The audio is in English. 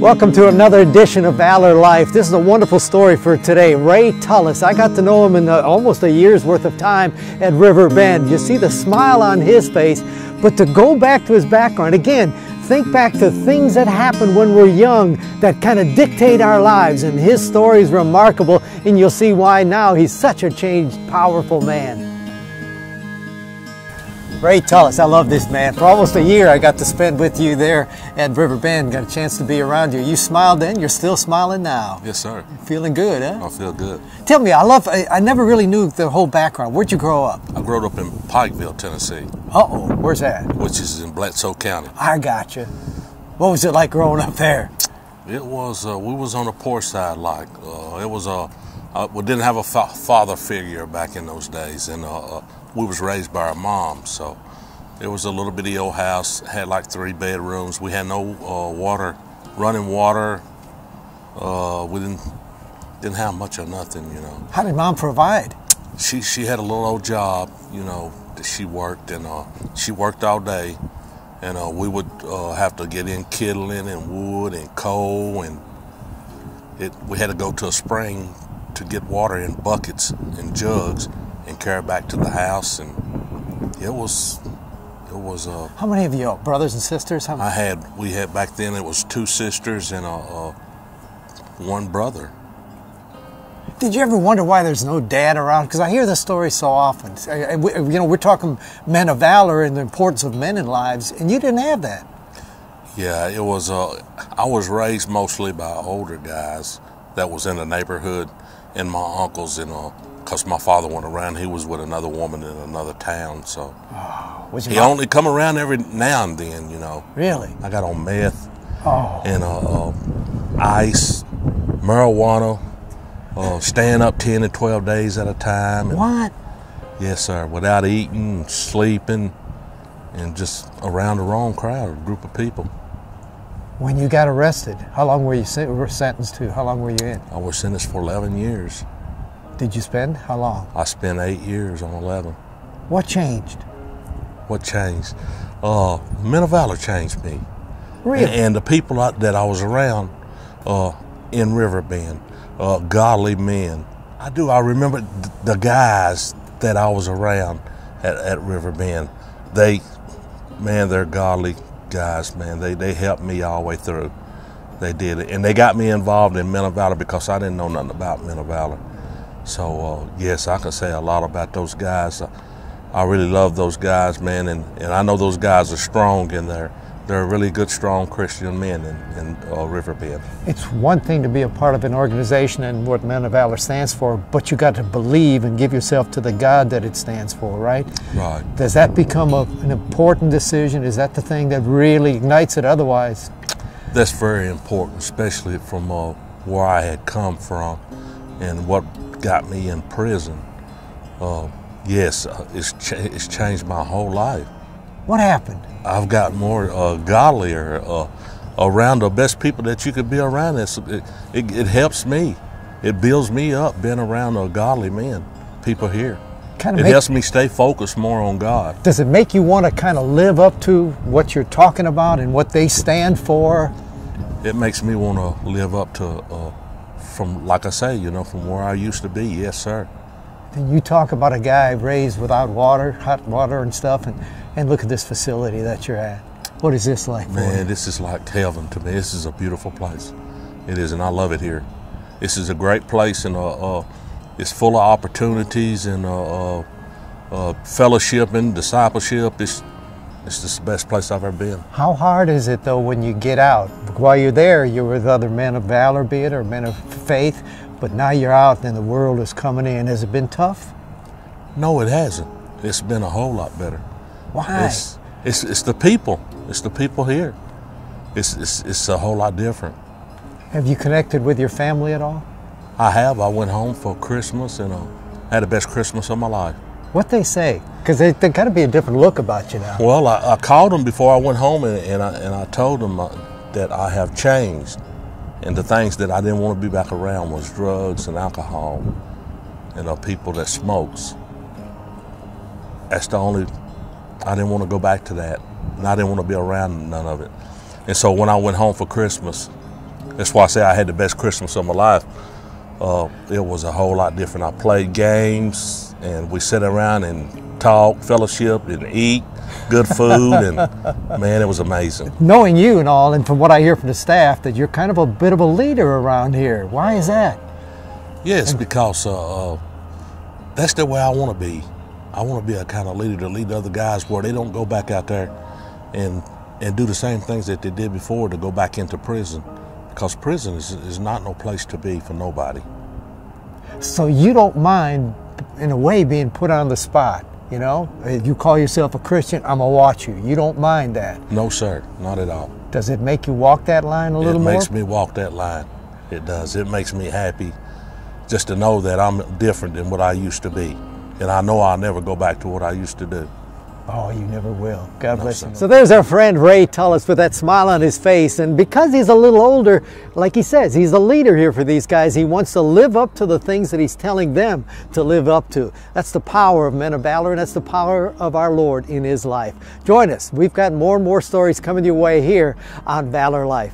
Welcome to another edition of Valor Life. This is a wonderful story for today. Ray Tullis, I got to know him in almost a year's worth of time at River Bend. You see the smile on his face, but to go back to his background, again, think back to things that happened when we're young that kind of dictate our lives, and his story is remarkable, and you'll see why now he's such a changed, powerful man. Ray Tullis, I love this man. For almost a year I got to spend with you there at River Bend, got a chance to be around you. You smiled then, you're still smiling now. Yes, sir. Feeling good, huh? I feel good. Tell me, I never really knew the whole background. Where'd you grow up? I grew up in Pikeville, Tennessee. Uh-oh, where's that? Which is in Bledsoe County. I got you. What was it like growing up there? It was, we was on the poor side, like, it was, we didn't have a father figure back in those days, and we was raised by our mom, so it was a little bitty old house, had like 3 bedrooms. We had no water, running water. We didn't have much of nothing, you know. How did Mom provide? She had a little old job, you know, that she worked, and she worked all day, and we would have to get in kindling and wood and coal, and we had to go to a spring to get water in buckets and jugs and carry it back to the house, and it was how many of you, brothers and sisters? We had back then, it was 2 sisters and 1 brother. Did you ever wonder why there's no dad around? Because I hear this story so often. You know, we're talking men of valor and the importance of men in lives, and you didn't have that. Yeah, it was, I was raised mostly by older guys that was in the neighborhood, and my uncles, and because my father went around, he was with another woman in another town, so he only come around every now and then, you know. Really? I got on meth and ice, marijuana, staying up 10 and 12 days at a time. What? Yes, sir, without eating, sleeping, and just around the wrong crowd, a group of people. When you got arrested, how long were you sentenced to? How long were you in? I was sentenced for 11 years. Did you spend? How long? I spent 8 years on 11. What changed? What changed? Men of valor changed me. Really? And the people that I was around in River Bend, godly men. I remember the guys that I was around at River Bend. They're godly guys, man. They helped me all the way through. They did it. And they got me involved in Men of Valor because I didn't know nothing about Men of Valor. So, yes, I can say a lot about those guys. I really love those guys, man, and I know those guys are strong, and they're really good, strong Christian men in River Bend. It's one thing to be a part of an organization and what Men of Valor stands for, but you got to believe and give yourself to the God that it stands for, right? Right. Does that become an important decision? Is that the thing that really ignites it otherwise? That's very important, especially from where I had come from and what got me in prison. Yes, it's changed my whole life. What happened? I've got more godlier around the best people that you could be around. It helps me. It builds me up being around godly men, people here. It helps me stay focused more on God. Does it make you want to kind of live up to what you're talking about and what they stand for? It makes me want to live up to, like I say, you know, from where I used to be. Yes, sir. Then you talk about a guy raised without water, hot water and stuff, and look at this facility that you're at. What is this like? Man, this is like heaven to me. This is a beautiful place. It is, and I love it here. This is a great place, and it's full of opportunities and fellowship and discipleship. It's just the best place I've ever been. How hard is it, though, when you get out? While you're there, you're with other men of valor, be it, or men of faith, but now you're out and the world is coming in. Has it been tough? No, it hasn't. It's been a whole lot better. Why? It's the people. It's the people here. It's a whole lot different. Have you connected with your family at all? I have. I went home for Christmas and had the best Christmas of my life. What they say? Because they got to be a different look about you now. Well, I called them before I went home, and I told them that I have changed, and the things that I didn't want to be back around was drugs and alcohol, and people that smokes. That's the only. I didn't want to go back to that, and I didn't want to be around none of it. And so when I went home for Christmas, That's why I say I had the best Christmas of my life. It was a whole lot different. I played games, and we sat around and talk, fellowship, and eat good food, and man, it was amazing. Knowing you and all, and from what I hear from the staff, that you're kind of a bit of a leader around here. Why is that? Yes, because that's the way I want to be. I want to be a kind of leader to lead other guys where they don't go back out there and do the same things that they did before, to go back into prison, because prison is not no place to be for nobody. So you don't mind, in a way, being put on the spot, you know? If you call yourself a Christian, I'm going to watch you. You don't mind that? No, sir, not at all. Does it make you walk that line a little more? It makes me walk that line. It does. It makes me happy just to know that I'm different than what I used to be. And I know I'll never go back to what I used to do. Oh, you never will. God bless you. So there's our friend Ray Tullis with that smile on his face. And because he's a little older, like he says, he's a leader here for these guys. He wants to live up to the things that he's telling them to live up to. That's the power of men of valor, and that's the power of our Lord in his life. Join us. We've got more and more stories coming your way here on Valor Life.